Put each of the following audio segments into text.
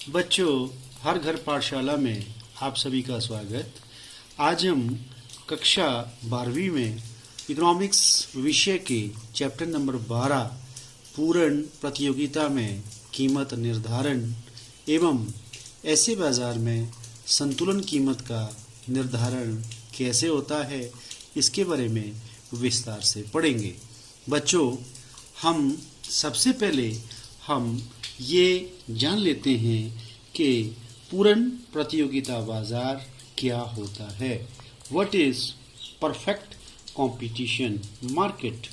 बच्चों, हर घर पाठशाला में आप सभी का स्वागत। आज हम कक्षा 12वीं में इकोनॉमिक्स विषय के चैप्टर नंबर 12 पूर्ण प्रतियोगिता में कीमत निर्धारण एवं ऐसे बाजार में संतुलन कीमत का निर्धारण कैसे होता है, इसके बारे में विस्तार से पढ़ेंगे। बच्चों, हम सबसे पहले हम ये जान लेते हैं कि पूर्ण प्रतियोगिता बाजार क्या होता है। What is perfect competition market.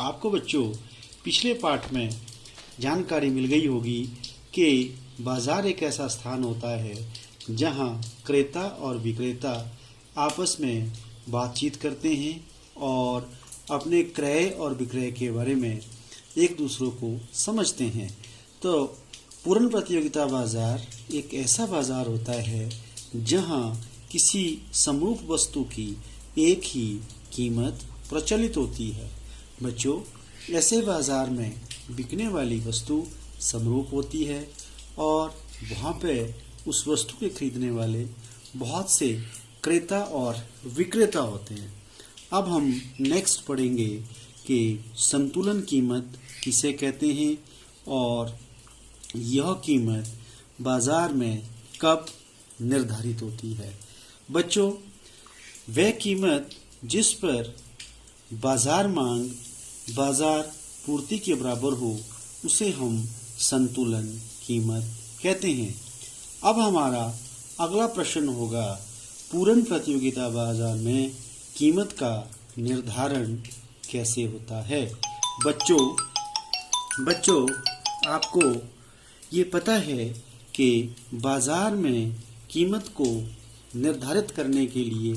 आपको बच्चों पिछले पाठ में जानकारी मिल गई होगी कि बाजार एक ऐसा स्थान होता है जहां क्रेता और विक्रेता आपस में बातचीत करते हैं और अपने क्रय और विक्रय के बारे में एक दूसरों को समझते हैं। तो पूर्ण प्रतियोगिता बाजार एक ऐसा बाजार होता है जहां किसी समरूप वस्तु की एक ही कीमत प्रचलित होती है। बच्चों, ऐसे बाजार में बिकने वाली वस्तु समरूप होती है और वहां पे उस वस्तु के खरीदने वाले बहुत से क्रेता और विक्रेता होते हैं। अब हम नेक्स्ट पढ़ेंगे कि संतुलन कीमत किसे कहते हैं और यह कीमत बाजार में कब निर्धारित होती है। बच्चों, वह कीमत जिस पर बाजार मांग बाजार पूर्ति के बराबर हो उसे हम संतुलन कीमत कहते हैं। अब हमारा अगला प्रश्न होगा, पूर्ण प्रतियोगिता बाजार में कीमत का निर्धारण कैसे होता है। बच्चों, आपको ये पता है कि बाजार में कीमत को निर्धारित करने के लिए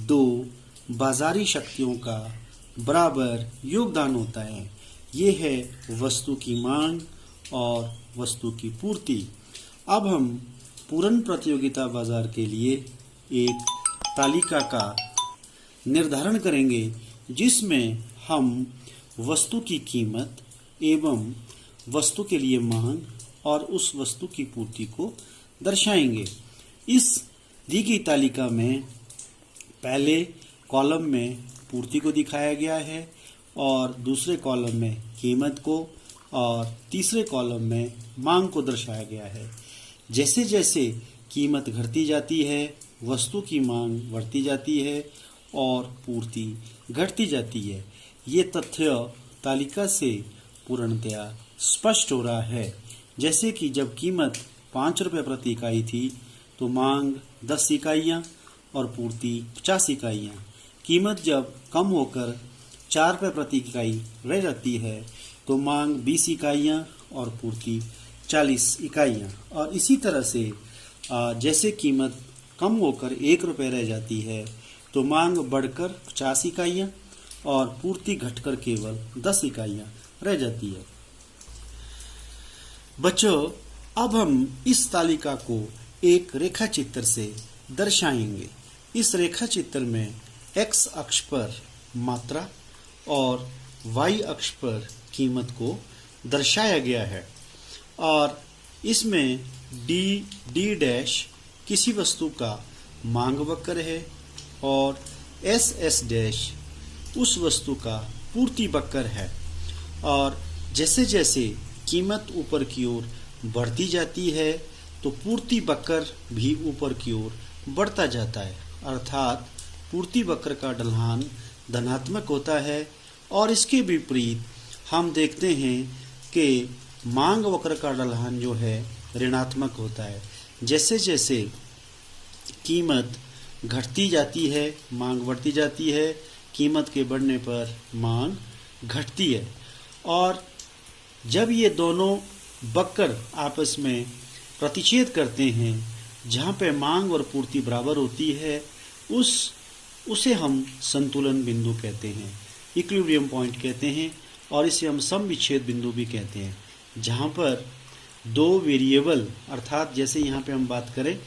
दो बाजारी शक्तियों का बराबर योगदान होता है। ये है वस्तु की मांग और वस्तु की पूर्ति। अब हम पूर्ण प्रतियोगिता बाजार के लिए एक तालिका का निर्धारण करेंगे जिसमें हम वस्तु की कीमत एवं वस्तु के लिए मांग और उस वस्तु की पूर्ति को दर्शाएंगे। इस दी गई तालिका में पहले कॉलम में पूर्ति को दिखाया गया है और दूसरे कॉलम में कीमत को और तीसरे कॉलम में मांग को दर्शाया गया है। जैसे जैसे कीमत घटती जाती है, वस्तु की मांग बढ़ती जाती है और पूर्ति घटती जाती है। ये तथ्य तालिका से पूर्णतया स्पष्ट हो रहा है। जैसे कि जब कीमत 5 रुपये प्रति इकाई थी तो मांग 10 इकाइयाँ और पूर्ति 50 इकाइयाँ। कीमत जब कम होकर 4 रुपये प्रति इकाई रह जाती है तो मांग 20 इकाइयाँ और पूर्ति 40 इकाइयाँ। और इसी तरह से जैसे कीमत कम होकर 1 रुपये रह जाती है तो मांग बढ़कर 50 इकाइयाँ और पूर्ति घटकर केवल 10 इकाइयाँ रह जाती है। बच्चों, अब हम इस तालिका को एक रेखा चित्र से दर्शाएंगे। इस रेखा चित्र में x अक्ष पर मात्रा और y अक्ष पर कीमत को दर्शाया गया है और इसमें d डैश किसी वस्तु का मांग वक्र है और s डैश उस वस्तु का पूर्ति वक्र है। और जैसे जैसे कीमत ऊपर की ओर बढ़ती जाती है तो पूर्ति वक्र भी ऊपर की ओर बढ़ता जाता है, अर्थात पूर्ति वक्र का ढलान धनात्मक होता है। और इसके विपरीत हम देखते हैं कि मांग वक्र का ढलान जो है ऋणात्मक होता है। जैसे जैसे कीमत घटती जाती है, मांग बढ़ती जाती है, कीमत के बढ़ने पर मांग घटती है। और जब ये दोनों वक्र आपस में प्रतिच्छेद करते हैं, जहाँ पे मांग और पूर्ति बराबर होती है, उसे हम संतुलन बिंदु कहते हैं, इक्विलिब्रियम पॉइंट कहते हैं। और इसे हम सम विच्छेद बिंदु भी कहते हैं, जहाँ पर दो वेरिएबल अर्थात जैसे यहाँ पे हम बात करें,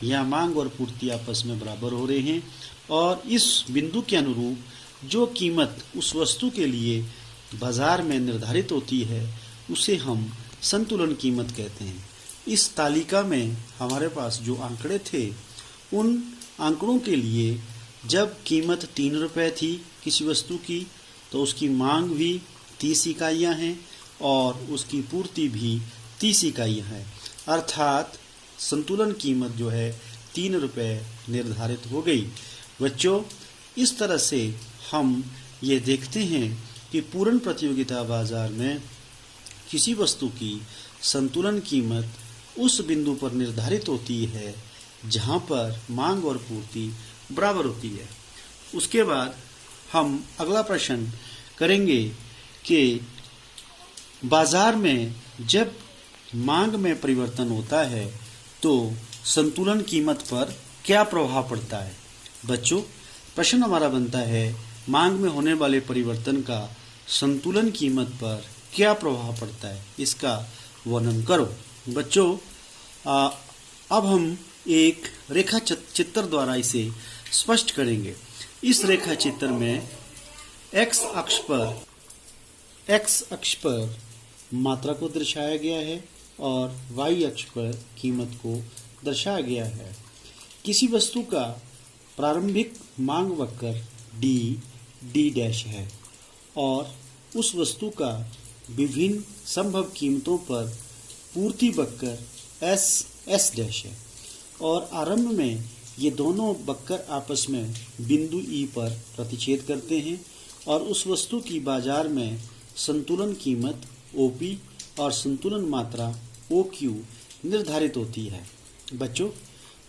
यहाँ मांग और पूर्ति आपस में बराबर हो रहे हैं और इस बिंदु के अनुरूप जो कीमत उस वस्तु के लिए बाजार में निर्धारित होती है उसे हम संतुलन कीमत कहते हैं। इस तालिका में हमारे पास जो आंकड़े थे, उन आंकड़ों के लिए जब कीमत 3 रुपये थी किसी वस्तु की, तो उसकी मांग भी 30 इकाइयाँ हैं और उसकी पूर्ति भी 30 इकाइयाँ हैं। अर्थात संतुलन कीमत जो है 3 रुपये निर्धारित हो गई। बच्चों, इस तरह से हम ये देखते हैं कि पूर्ण प्रतियोगिता बाजार में किसी वस्तु की संतुलन कीमत उस बिंदु पर निर्धारित होती है जहाँ पर मांग और पूर्ति बराबर होती है। उसके बाद हम अगला प्रश्न करेंगे कि बाजार में जब मांग में परिवर्तन होता है तो संतुलन कीमत पर क्या प्रभाव पड़ता है। बच्चों, प्रश्न हमारा बनता है, मांग में होने वाले परिवर्तन का संतुलन कीमत पर क्या प्रभाव पड़ता है, इसका वर्णन करो। बच्चों, अब हम एक रेखा चित्र द्वारा इसे स्पष्ट करेंगे। इस रेखा चित्र में x अक्ष पर मात्रा को दर्शाया गया है और y अक्ष पर कीमत को दर्शाया गया है। किसी वस्तु का प्रारंभिक मांग वक्र D' है और उस वस्तु का विभिन्न संभव कीमतों पर पूर्ति वक्र S' है और आरंभ में ये दोनों वक्र आपस में बिंदु E पर प्रतिच्छेद करते हैं और उस वस्तु की बाजार में संतुलन कीमत OP और संतुलन मात्रा OQ निर्धारित होती है। बच्चों,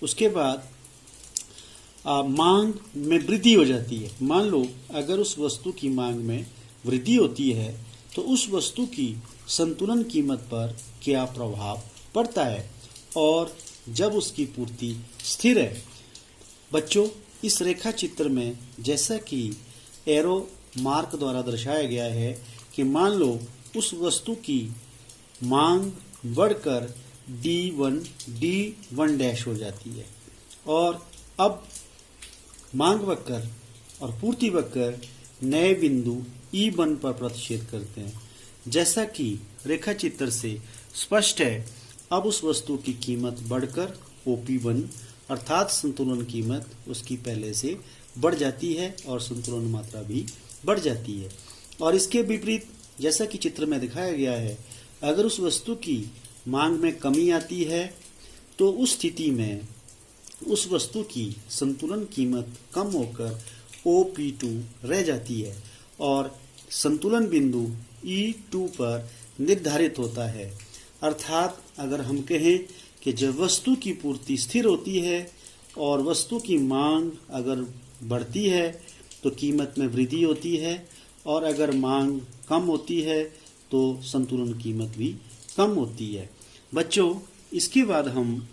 उसके बाद मांग में वृद्धि हो जाती है। मान लो अगर उस वस्तु की मांग में वृद्धि होती है तो उस वस्तु की संतुलन कीमत पर क्या प्रभाव पड़ता है और जब उसकी पूर्ति स्थिर है। बच्चों, इस रेखा चित्र में जैसा कि एरो मार्क द्वारा दर्शाया गया है कि मान लो उस वस्तु की मांग बढ़कर D1' हो जाती है और अब मांग वक्र और पूर्ति वक्र नए बिंदु E1 पर प्रतिच्छेद करते हैं। जैसा कि रेखा चित्र से स्पष्ट है, अब उस वस्तु की कीमत बढ़कर OP1 अर्थात संतुलन कीमत उसकी पहले से बढ़ जाती है और संतुलन मात्रा भी बढ़ जाती है। और इसके विपरीत जैसा कि चित्र में दिखाया गया है, अगर उस वस्तु की मांग में कमी आती है तो उस स्थिति में उस वस्तु की संतुलन कीमत कम होकर OP2 रह जाती है और संतुलन बिंदु E2 पर निर्धारित होता है। अर्थात अगर हम कहें कि जब वस्तु की पूर्ति स्थिर होती है और वस्तु की मांग अगर बढ़ती है तो कीमत में वृद्धि होती है और अगर मांग कम होती है तो संतुलन कीमत भी कम होती है। बच्चों, इसके बाद हम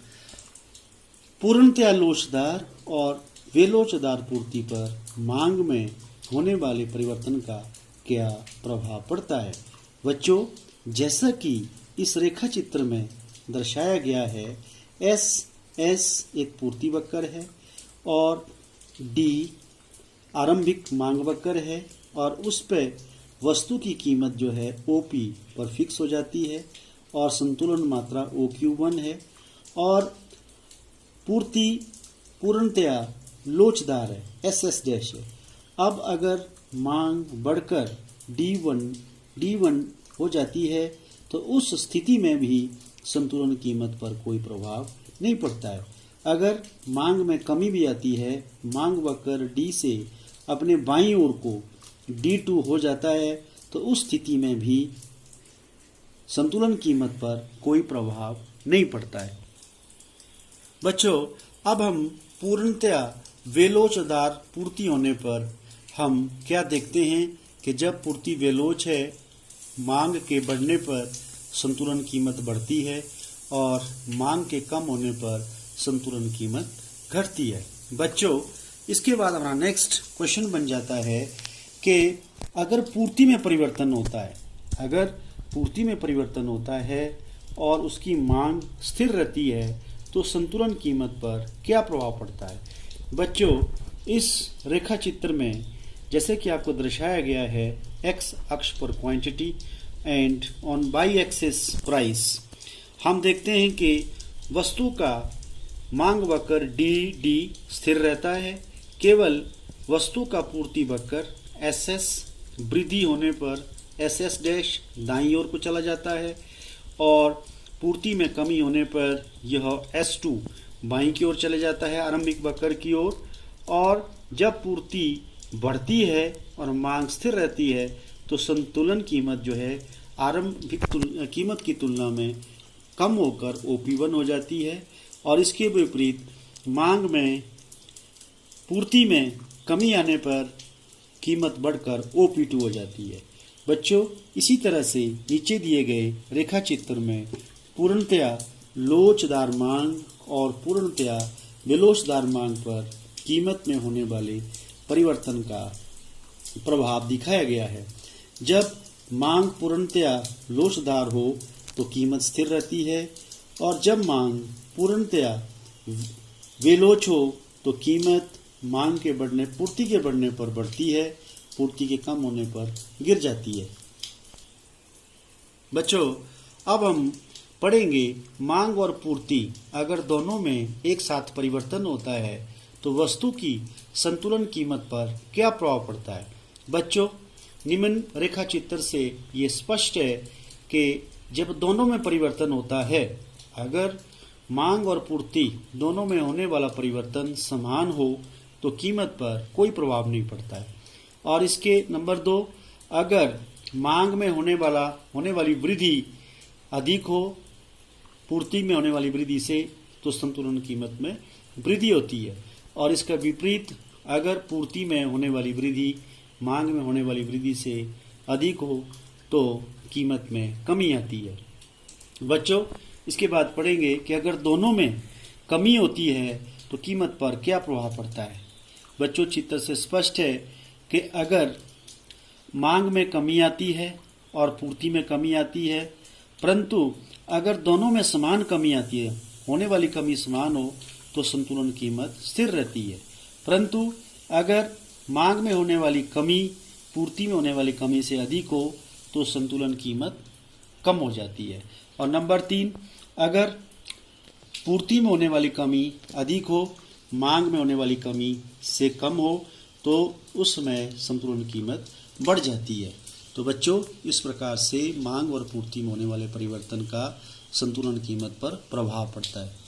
पूर्णतया लोचदार और बेलोचदार पूर्ति पर मांग में होने वाले परिवर्तन का क्या प्रभाव पड़ता है। बच्चों, जैसा कि इस रेखा चित्र में दर्शाया गया है, S एक पूर्ति वक्र है और D आरंभिक मांग वक्र है और उस पर वस्तु की कीमत जो है OP पर फिक्स हो जाती है और संतुलन मात्रा OQ1 है और पूर्ति पूर्णतया लोचदार है SS' है। अब अगर मांग बढ़कर D1 हो जाती है तो उस स्थिति में भी संतुलन कीमत पर कोई प्रभाव नहीं पड़ता है। अगर मांग में कमी भी आती है, मांग वक्र D से अपने बाईं ओर को D2 हो जाता है तो उस स्थिति में भी संतुलन कीमत पर कोई प्रभाव नहीं पड़ता है। बच्चों, अब हम पूर्णतया बेलोचदार पूर्ति होने पर हम क्या देखते हैं कि जब पूर्ति बेलोच है, मांग के बढ़ने पर संतुलन कीमत बढ़ती है और मांग के कम होने पर संतुलन कीमत घटती है। बच्चों, इसके बाद हमारा नेक्स्ट क्वेश्चन बन जाता है कि अगर पूर्ति में परिवर्तन होता है और उसकी मांग स्थिर रहती है तो संतुलन कीमत पर क्या प्रभाव पड़ता है। बच्चों, इस रेखा चित्र में जैसे कि आपको दर्शाया गया है, x अक्ष पर quantity and on y axis price, हम देखते हैं कि वस्तु का मांग वक्र डी स्थिर रहता है। केवल वस्तु का पूर्ति वक्र SS वृद्धि होने पर SS डैश दाईं ओर को चला जाता है और पूर्ति में कमी होने पर यह S2 बाईं की ओर चले जाता है आरंभिक वक्र की ओर। और जब पूर्ति बढ़ती है और मांग स्थिर रहती है तो संतुलन कीमत जो है आरंभिक कीमत की तुलना में कम होकर OP1 हो जाती है। और इसके विपरीत मांग में पूर्ति में कमी आने पर कीमत बढ़कर OP2 हो जाती है। बच्चों, इसी तरह से नीचे दिए गए रेखा चित्र में पूर्णतया लोचदार मांग और पूर्णतया विलोचदार मांग पर कीमत में होने वाले परिवर्तन का प्रभाव दिखाया गया है। जब मांग पूर्णतया लोचदार हो तो कीमत स्थिर रहती है और जब मांग पूर्णतया विलोच हो तो कीमत मांग के बढ़ने पूर्ति के बढ़ने पर बढ़ती है, पूर्ति के कम होने पर गिर जाती है। बच्चों, अब हम पढ़ेंगे मांग और पूर्ति अगर दोनों में एक साथ परिवर्तन होता है तो वस्तु की संतुलन कीमत पर क्या प्रभाव पड़ता है। बच्चों, निम्न रेखा चित्र से ये स्पष्ट है कि जब दोनों में परिवर्तन होता है, अगर मांग और पूर्ति दोनों में होने वाला परिवर्तन समान हो तो कीमत पर कोई प्रभाव नहीं पड़ता है। और इसके नंबर 2, अगर मांग में होने वाली वृद्धि अधिक हो पूर्ति में होने वाली वृद्धि से तो संतुलन कीमत में वृद्धि होती है। और इसका विपरीत, अगर पूर्ति में होने वाली वृद्धि मांग में होने वाली वृद्धि से अधिक हो तो कीमत में कमी आती है। बच्चों, इसके बाद पढ़ेंगे कि अगर दोनों में कमी होती है तो कीमत पर क्या प्रभाव पड़ता है। बच्चों, चित्र से स्पष्ट है कि अगर मांग में कमी आती है और पूर्ति में कमी आती है, परंतु अगर दोनों में समान कमी आती है, होने वाली कमी समान हो तो संतुलन कीमत स्थिर रहती है। परंतु अगर मांग में होने वाली कमी पूर्ति में होने वाली कमी से अधिक हो तो संतुलन कीमत कम हो जाती है। और नंबर 3, अगर पूर्ति में होने वाली कमी अधिक हो मांग में होने वाली कमी से कम हो तो उस समय संतुलन कीमत बढ़ जाती है। तो बच्चों, इस प्रकार से मांग और पूर्ति में होने वाले परिवर्तन का संतुलन कीमत पर प्रभाव पड़ता है।